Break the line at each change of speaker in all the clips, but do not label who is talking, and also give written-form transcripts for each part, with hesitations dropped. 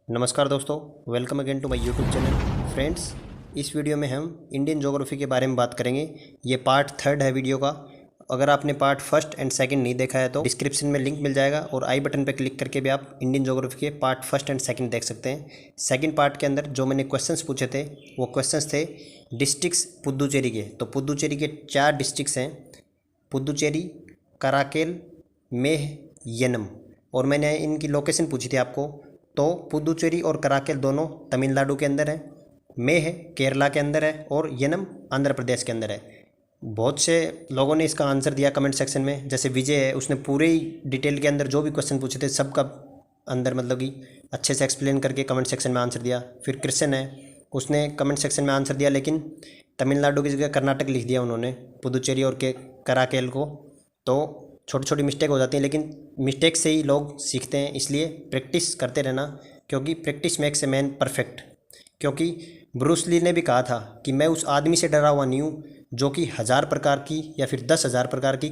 नमस्कार दोस्तों, welcome again to my YouTube channel. Friends, इस वीडियो में हम इंडियन ज्योग्राफी के बारे में बात करेंगे। ये पार्ट 3 है वीडियो का। अगर आपने पार्ट 1 एंड 2 नहीं देखा है तो डिस्क्रिप्शन में लिंक मिल जाएगा और आई बटन पर क्लिक करके भी आप इंडियन ज्योग्राफी के पार्ट 1 एंड 2 देख सकते हैं। सेकंड पार्ट के अंदर जो मैंने क्वेश्चंस पूछे थे वो क्वेश्चंस थे डिस्ट्रिक्ट्स पुदुचेरी के। तो पुदुचेरी के 4 डिस्ट्रिक्ट्स हैं, पुदुचेरी, कराकेल, मेह, यनम। और मैंने इनकी लोकेशन पूछी थी आपको। तो पुदुचेरी और कराकेल दोनों तमिलनाडु के अंदर है, मेह केरला के अंदर है और यनम आंध्र प्रदेश के अंदर है। बहुत से लोगों ने इसका आंसर दिया कमेंट सेक्शन में। जैसे विजय है, उसने पूरे ही डिटेल के अंदर जो भी क्वेश्चन पूछे थे सबका अंदर मतलब कि अच्छे से एक्सप्लेन करके कमेंट सेक्शन में आंसर दिया। फिर कृष्ण है, उसने कमेंट सेक्शन में आंसर दिया लेकिन तमिलनाडु की जगह कर्नाटक लिख दिया उन्होंने, पुदुचेरी और कराकेल को। तो छोटी छोटी मिस्टेक हो जाती है, लेकिन मिस्टेक से ही लोग सीखते हैं, इसलिए प्रैक्टिस करते रहना, क्योंकि practice makes a man perfect. क्योंकि ब्रूस ली ने भी कहा था कि मैं उस आदमी से डरा हुआ नहीं हूँ जो कि 1000 प्रकार की या फिर 10,000 प्रकार की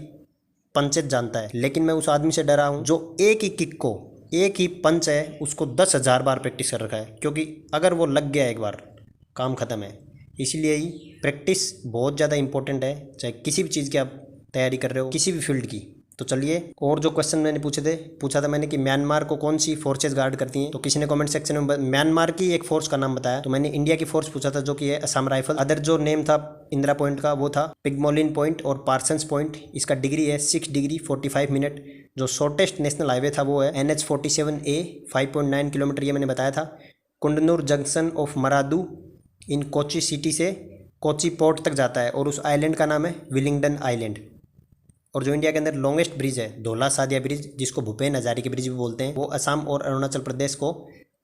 पंचेज जानता है, लेकिन मैं उस आदमी से डरा हूँ जो एक ही किक को, एक ही पंच है उसको 10,000 बार प्रैक्टिस कर रखा है। क्योंकि अगर वो लग गया एक बार, काम ख़त्म है। इसीलिए ही प्रैक्टिस बहुत ज़्यादा इंपॉर्टेंट है, चाहे किसी भी चीज़ की आप तैयारी कर रहे हो, किसी भी फील्ड की। तो चलिए, और जो क्वेश्चन मैंने पूछा था मैंने कि म्यांमार को कौन सी फोर्सेज गार्ड करती हैं। तो किसी ने कमेंट सेक्शन में म्यांमार की एक फोर्स का नाम बताया, तो मैंने इंडिया की फोर्स पूछा था जो कि है असम राइफल। अदर जो नेम था इंदिरा पॉइंट का वो था पिगमोलिन पॉइंट और पार्सन्स पॉइंट। इसका डिग्री है 6 डिग्री 45 मिनट। जो शॉर्टेस्ट नेशनल हाईवे था वो है NH47A 5.9 किलोमीटर, ये मैंने बताया था। Kundanur junction of Maradu in Kochi city से कोची पोर्ट तक जाता है और उस आइलैंड का नाम है विलिंगडन आइलैंड। और जो इंडिया के अंदर लॉन्गेस्ट ब्रिज है, धौला सादिया ब्रिज, जिसको भूपेन हजारिका ब्रिज भी बोलते हैं, वो असम और अरुणाचल प्रदेश को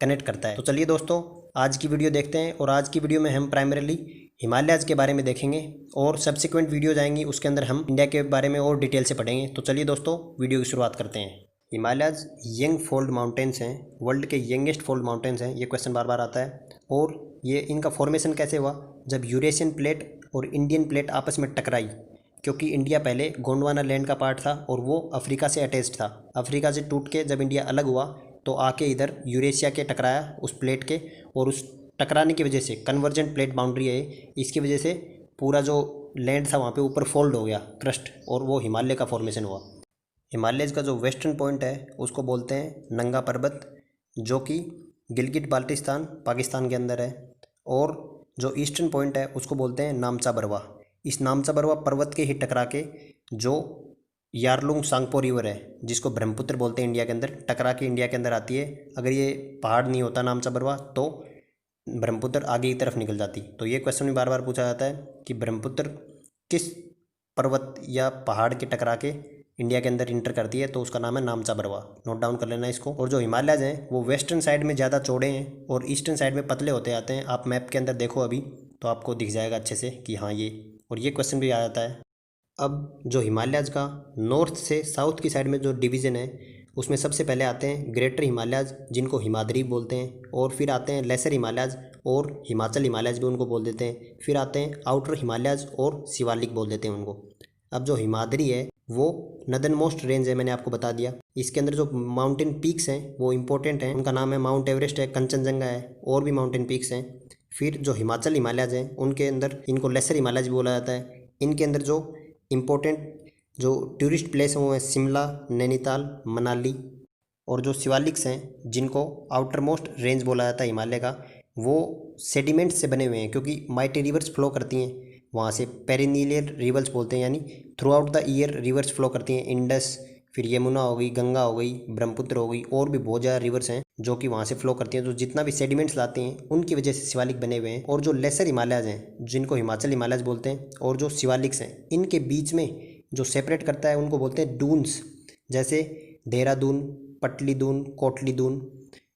कनेक्ट करता है। तो चलिए दोस्तों, आज की वीडियो देखते हैं। और आज की वीडियो में हम प्राइमरीली हिमालयाज़ के बारे में देखेंगे और सब्सिक्वेंट वीडियो जाएंगी उसके अंदर हम इंडिया के बारे में और डिटेल से पढ़ेंगे। तो चलिए दोस्तों, वीडियो की शुरुआत करते हैं। हिमालयाज़ यंग फोल्ड माउंटेन्स हैं, वर्ल्ड के यंगेस्ट फोल्ड माउंटेन्स हैं। ये क्वेश्चन बार बार आता है। और ये इनका फॉर्मेशन कैसे हुआ? जब यूरेशियन प्लेट और इंडियन प्लेट आपस में टकराई, क्योंकि इंडिया पहले गोंडवाना लैंड का पार्ट था और वो अफ्रीका से अटैच्ड था। अफ्रीका से टूट के जब इंडिया अलग हुआ तो आके इधर यूरेशिया के टकराया उस प्लेट के, और उस टकराने की वजह से कन्वर्जेंट प्लेट बाउंड्री है, इसकी वजह से पूरा जो लैंड था वहाँ पे ऊपर फोल्ड हो गया, क्रस्ट, और वो हिमालय का फॉर्मेशन हुआ। हिमालयज़ का जो वेस्टर्न पॉइंट है उसको बोलते हैं नंगा पर्वत, जो कि गिलगिट बाल्टिस्तान पाकिस्तान के अंदर है। और जो ईस्टर्न पॉइंट है उसको बोलते हैं नामचा बरवा। इस नामचा बरवा पर्वत के ही टकरा के जो यारलुंग सांगपो रिवर है, जिसको ब्रह्मपुत्र बोलते हैं, इंडिया के अंदर टकरा के इंडिया के अंदर आती है। अगर ये पहाड़ नहीं होता नामचा बरवा तो ब्रह्मपुत्र आगे की तरफ निकल जाती। तो ये क्वेश्चन भी बार बार पूछा जाता है कि ब्रह्मपुत्र किस पर्वत या पहाड़ के टकरा के इंडिया के अंदर इंटर करती है, तो उसका नाम है नामचा बरवा। नोट डाउन कर लेना इसको। और जो हिमालयज हैं वो वेस्टर्न साइड में ज़्यादा चौड़े हैं और ईस्टर्न साइड में पतले होते आते हैं। आप मैप के अंदर देखो अभी तो आपको दिख जाएगा अच्छे से कि हाँ ये, और ये क्वेश्चन भी आ जाता है। अब जो हिमालयज का नॉर्थ से साउथ की साइड में जो डिवीज़न है उसमें सबसे पहले आते हैं ग्रेटर हिमालयज, जिनको हिमाद्री बोलते हैं, और फिर आते हैं लेसर हिमालयज और हिमाचल हिमालयज भी उनको बोल देते हैं। फिर आते हैं आउटर हिमालयज और शिवालिक बोल देते हैं उनको। अब जो हिमाद्री है वो नदन मोस्ट रेंज है, मैंने आपको बता दिया। इसके अंदर जो माउंटेन पीक्स हैं वो इंपॉर्टेंट हैं, उनका नाम है माउंट एवरेस्ट है, कंचनजंगा है, और भी माउंटेन पीक्स हैं। फिर जो हिमाचल हिमालयज हैं उनके अंदर इनको लेसर हिमालयज भी बोला जाता है। इनके अंदर जो इम्पोर्टेंट जो टूरिस्ट प्लेस हैं वो है शिमला, नैनीताल, मनाली। और जो शिवालिक्स हैं जिनको आउटर मोस्ट रेंज बोला जाता है हिमालय का, वो सेडिमेंट से बने हुए हैं, क्योंकि माइटी रिवर्स फ्लो करती हैं वहाँ से। पेरिनीलियर रिवर्स बोलते हैं, यानी through out the year reverse flow करती हैं। इंडस, फिर यमुना हो गई, गंगा हो गई, ब्रह्मपुत्र हो गई, और भी बहुत ज़्यादा रिवर्स हैं जो कि वहाँ से फ्लो करती हैं। तो जितना भी सेडिमेंट्स लाते हैं उनकी वजह से शिवालिक बने हुए हैं। और जो लेसर हिमालयज हैं जिनको हिमाचल हिमालयज बोलते हैं, और जो शिवालिक्स हैं, इनके बीच में जो सेपरेट करता है उनको बोलते हैं डून्स, जैसे देहरादून, पटली दून, कोटली दून।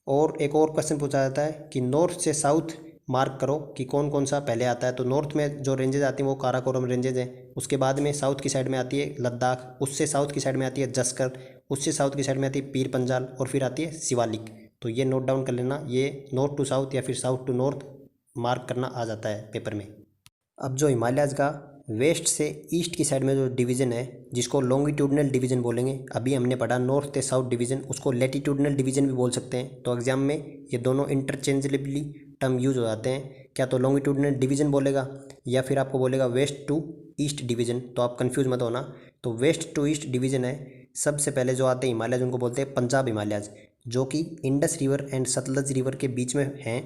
और एक और क्वेश्चन पूछा जाता है कि नॉर्थ से साउथ मार्क करो कि कौन कौन सा पहले आता है। तो नॉर्थ में जो रेंजेज आती हैं वो काराकोरम रेंजेज हैं, उसके बाद में साउथ की साइड में आती है लद्दाख, उससे साउथ की साइड में आती है जस्कर, उससे साउथ की साइड में आती है पीर पंजाल, और फिर आती है शिवालिक। तो ये नोट डाउन कर लेना, ये नॉर्थ टू साउथ या फिर साउथ टू नॉर्थ मार्क करना आ जाता है पेपर में। अब जो हिमालयज का वेस्ट से ईस्ट की साइड में जो डिवीज़न है जिसको लॉन्गिट्यूडनल डिवीज़न बोलेंगे, अभी हमने पढ़ा नॉर्थ से साउथ डिवीज़न, उसको लैटिट्यूडनल डिवीज़न भी बोल सकते हैं। तो एग्जाम में ये दोनों इंटरचेंजेबली टर्म यूज हो जाते हैं, क्या तो लॉन्गिट्यूडनल डिवीज़न बोलेगा या फिर आपको बोलेगा वेस्ट टू ईस्ट डिवीज़न, तो आप कन्फ्यूज़ मत होना। तो वेस्ट टू ईस्ट डिवीज़न है, सबसे पहले जो आते हैं हिमालयज उनको बोलते हैं पंजाब हिमालयज, जो कि Indus river and Sutlej river के बीच में हैं।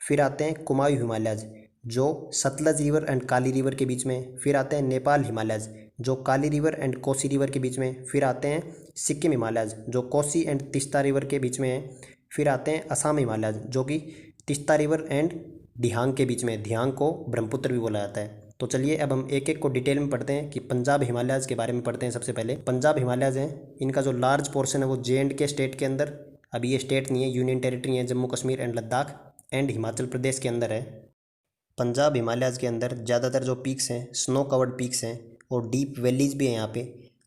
फिर आते हैं कुमायूं हिमालयज जो Sutlej river and Kali river के बीच में। फिर आते हैं नेपाल हिमालयज जो काली रिवर एंड कोसी रिवर के बीच में। फिर आते हैं सिक्किम हिमालयज जो कोसी एंड तिस्ता रिवर के बीच में है। फिर आते हैं असम हिमालयज जो कि तिस्ता रिवर एंड दिहांग के बीच में, दिहांग को ब्रह्मपुत्र भी बोला जाता है। तो चलिए अब हम एक एक को डिटेल में पढ़ते हैं कि पंजाब हिमालयज के बारे में पढ़ते हैं। सबसे पहले पंजाब हिमालयज हैं, इनका जो लार्ज पोर्शन है वो JNK स्टेट के अंदर, अभी ये स्टेट नहीं है, यूनियन टेरिटरी है, जम्मू कश्मीर एंड लद्दाख एंड हिमाचल प्रदेश के अंदर है। पंजाब हिमालयज के अंदर ज़्यादातर जो पीक्स हैं स्नो कवर्ड पीक्स हैं और डीप वैलीज भी हैं यहाँ पे,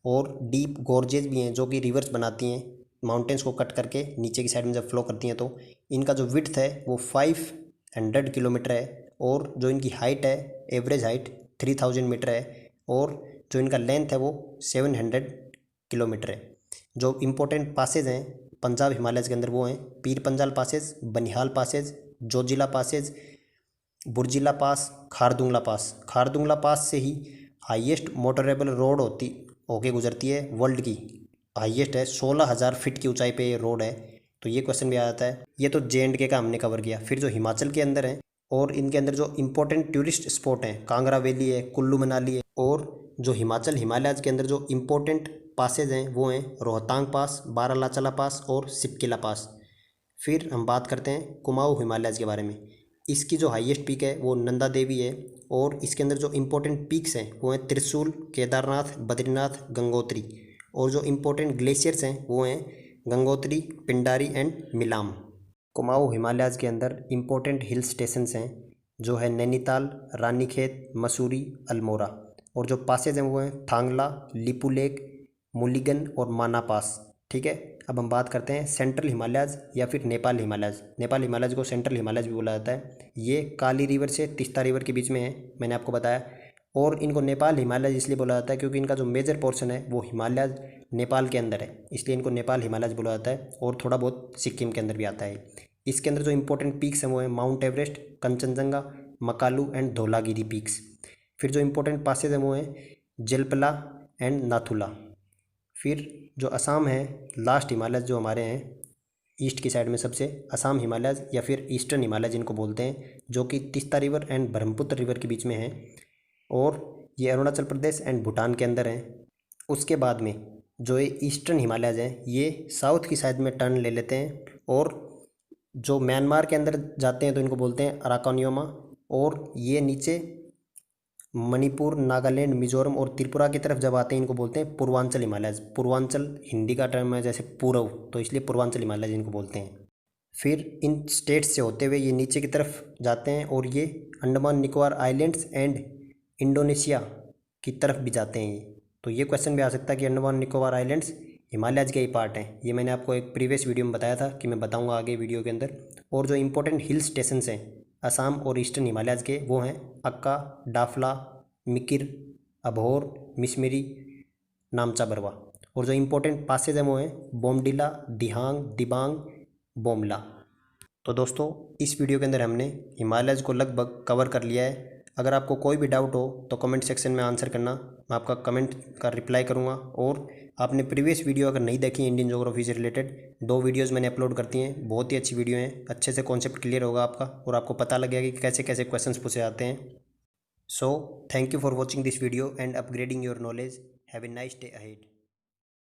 और डीप गोर्जेज भी हैं जो कि रिवर्स बनाती हैं माउंटेन्स को कट करके नीचे की साइड में जब फ्लो करती हैं। तो इनका जो विड्थ है वो 500 किलोमीटर है, और जो इनकी हाइट है एवरेज हाइट 3000 मीटर है, और जो इनका लेंथ है वो 700 किलोमीटर है। जो इम्पोर्टेंट पासेज हैं पंजाब हिमालयज के अंदर वो हैं Pir Panjal passes, Banihal passes, Zojila passes, Burzila pass, Khardungla pass. Khardungla pass से ही हाईएस्ट मोटरेबल रोड होके गुजरती है, वर्ल्ड की हाईएस्ट है, 16,000 फीट की ऊंचाई पे ये रोड है। तो ये क्वेश्चन भी आ जाता है। ये तो JNK का हमने कवर किया। फिर जो हिमाचल के अंदर है और इनके अंदर जो इम्पोर्टेंट टूरिस्ट स्पॉट हैं कांगड़ा वैली है, कुल्लू मनाली है, और जो हिमाचल हिमालयज के अंदर जो इम्पोर्टेंट पासेज हैं वो हैं रोहतांग पास, बारालाचला पास और सिपकिला पास। फिर हम बात करते हैं कुमाऊं हिमालयज के बारे में। इसकी जो हाईएस्ट पीक है वो नंदा देवी है, और इसके अंदर जो इम्पोर्टेंट पीक्स हैं वो हैं त्रिशूल, केदारनाथ, बद्रीनाथ, गंगोत्री, और जो इम्पोर्टेंट ग्लेशियर्स हैं वो हैं गंगोत्री, पिंडारी एंड मिलाम। कुमाऊं हिमालयज के अंदर इम्पोर्टेंट हिल स्टेशंस हैं जो है नैनीताल, रानीखेत, मसूरी, अल्मोड़ा, और जो पासेज हैं वो हैं थांगला, लिपू लेक, मुलिगन और माना पास। ठीक है, अब हम बात करते हैं सेंट्रल हिमालयज या फिर नेपाल हिमालयज। नेपाल हिमालयज को सेंट्रल हिमालयज भी बोला जाता है। ये काली रिवर से तिस्ता रिवर के बीच में है, मैंने आपको बताया। और इनको नेपाल हिमालयज इसलिए बोला जाता है क्योंकि इनका जो मेजर पोर्शन है वो हिमालयज नेपाल के अंदर है, इसलिए इनको नेपाल हिमालयज बोला जाता है। और थोड़ा बहुत सिक्किम के अंदर भी आता है। इसके अंदर जो इंपॉर्टेंट पीक्स हैं वो हैं mount Everest, Kanchenjunga, Makalu and Dhaulagiri peaks. फिर जो इंपॉर्टेंट पासेज हैं वो हैं जलपला एंड नाथुला। फिर जो असम है, लास्ट हिमालयज जो हमारे हैं ईस्ट की साइड में सबसे, असम हिमालयज या फिर ईस्टर्न हिमालयज इनको बोलते हैं, जो कि Teesta river and Brahmaputra river के बीच में है, और ये अरुणाचल प्रदेश एंड भूटान के अंदर हैं। उसके बाद में जो ये ईस्टर्न हिमालयज हैं ये साउथ की साइड में टर्न ले लेते हैं, और जो म्यांमार के अंदर जाते हैं तो इनको बोलते हैं अराकानियोमा, और ये नीचे मणिपुर, नागालैंड, मिजोरम और त्रिपुरा की तरफ जब आते हैं इनको बोलते हैं पूर्वांचल हिमालयज। पूर्वांचल हिंदी का टर्म है जैसे पूर्व, तो इसलिए पूर्वांचल हिमालयज इनको बोलते हैं। फिर इन स्टेट्स से होते हुए ये नीचे की तरफ जाते हैं और ये Andaman Nicobar islands and Indonesia की तरफ भी जाते हैं ये। तो ये क्वेश्चन भी आ सकता है कि अंडमान निकोबार आइलैंड्स हिमालयज के ही पार्ट हैं। ये मैंने आपको एक प्रीवियस वीडियो में बताया था कि मैं बताऊंगा आगे वीडियो के अंदर। और जो इंपॉर्टेंट हिल स्टेशंस हैं असम और ईस्टर्न हिमालयज के वो हैं अक्का, डाफला, मिकिर, अभोर, मिसमिरी, नामचा बरवा। और जो इंपॉर्टेंट पासेज हैं वो हैं बोमडिला, दिहांग, दिबांग, बोमला। तो दोस्तों इस वीडियो के अंदर हमने हिमालयज को लगभग कवर कर लिया है। अगर आपको कोई भी डाउट हो तो कमेंट सेक्शन में आंसर करना, मैं आपका कमेंट का रिप्लाई करूंगा। और आपने प्रीवियस वीडियो अगर नहीं देखी इंडियन ज्योग्राफी से रिलेटेड, 2 वीडियोस मैंने अपलोड करती हैं, बहुत ही अच्छी वीडियो हैं, अच्छे से कॉन्सेप्ट क्लियर होगा आपका और आपको पता लगेगा कि कैसे कैसे क्वेश्चंस पूछे जाते हैं। So thank you for watching this video and upgrading your knowledge. Have a nice day ahead.